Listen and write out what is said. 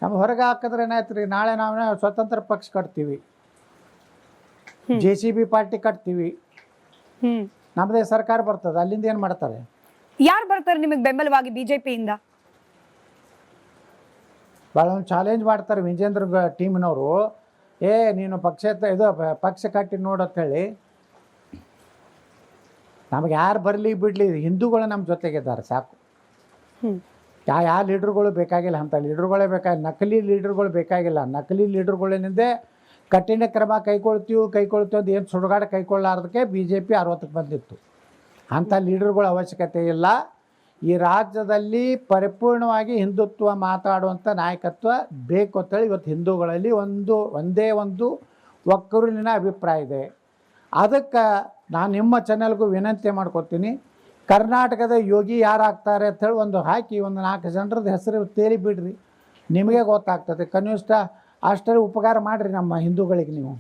ನಮ್ಮ ಹೊರಗೆ ಹಾಕಿದ್ರೆ ಏನಾಯ್ತು ರೀ, ನಾಳೆ ನಾವು ಸ್ವತಂತ್ರ ಪಕ್ಷ ಕಟ್ತೀವಿ, JCB ಪಾರ್ಟಿ ಕಟ್ತೀವಿ, ನಮ್ಮದೇ ಸರ್ಕಾರ ಬರ್ತದೆ, ಅಲ್ಲಿಂದ ಏನು ಮಾಡ್ತಾರೆ? ಯಾರು ಬರ್ತಾರೆ ನಿಮಗೆ ಬೆಂಬಲವಾಗಿ ಬಿಜೆಪಿಯಿಂದ? ಭಾಳ ಒಂದು ಚಾಲೆಂಜ್ ಮಾಡ್ತಾರೆ ವಿಜೇಂದ್ರ ಟೀಮ್ನವರು. ನೀನು ಪಕ್ಷ ಕಟ್ಟಿ ನೋಡಂತೇಳಿ. ನಮಗೆ ಯಾರು ಬರಲಿ ಬಿಡಲಿ, ಹಿಂದೂಗಳು ನಮ್ಮ ಜೊತೆಗಿದ್ದಾರೆ ಸಾಕು. ಯಾವ ಲೀಡ್ರುಗಳು ಬೇಕಾಗಿಲ್ಲ, ಅಂಥ ಲೀಡ್ರುಗಳೇ ಬೇಕಾಗಿಲ್ಲ, ನಕಲಿ ಲೀಡ್ರುಗಳು ಬೇಕಾಗಿಲ್ಲ. ನಕಲಿ ಲೀಡ್ರುಗಳಿಂದೇ ಕಠಿಣ ಕ್ರಮ ಕೈಗೊಳ್ತೀವಿ ಅಂತ ಏನು ಸುಡುಗಾಡ ಕೈಗೊಳ್ಳಾರ್ದಕ್ಕೆ BJP 60ಕ್ಕೆ ಬಂದಿತ್ತು. ಅಂಥ ಲೀಡರ್ಗಳ ಅವಶ್ಯಕತೆ ಇಲ್ಲ. ಈ ರಾಜ್ಯದಲ್ಲಿ ಪರಿಪೂರ್ಣವಾಗಿ ಹಿಂದುತ್ವ ಮಾತಾಡುವಂಥ ನಾಯಕತ್ವ ಬೇಕು ಅಂತೇಳಿ ಇವತ್ತು ಹಿಂದೂಗಳಲ್ಲಿ ಒಂದೇ ಒಂದು ಒಕ್ಕೂರಿನ ಅಭಿಪ್ರಾಯ ಇದೆ. ಅದಕ್ಕೆ ನಾನು ನಿಮ್ಮ ಚಾನೆಲ್ಗೂ ವಿನಂತಿ ಮಾಡ್ಕೊತೀನಿ, ಕರ್ನಾಟಕದ ಯೋಗಿ ಯಾರಾಗ್ತಾರೆ ಅಂಥೇಳಿ ಒಂದು ಹಾಕಿ ಒಂದು 4 ಜನರದ್ದು ಹೆಸರು ತೇಲಿ ಬಿಡ್ರಿ, ನಿಮಗೆ ಗೊತ್ತಾಗ್ತದೆ. ಕನಿಷ್ಠ ಅಷ್ಟೇ ಉಪಕಾರ ಮಾಡಿರಿ ನಮ್ಮ ಹಿಂದೂಗಳಿಗೆ ನೀವು.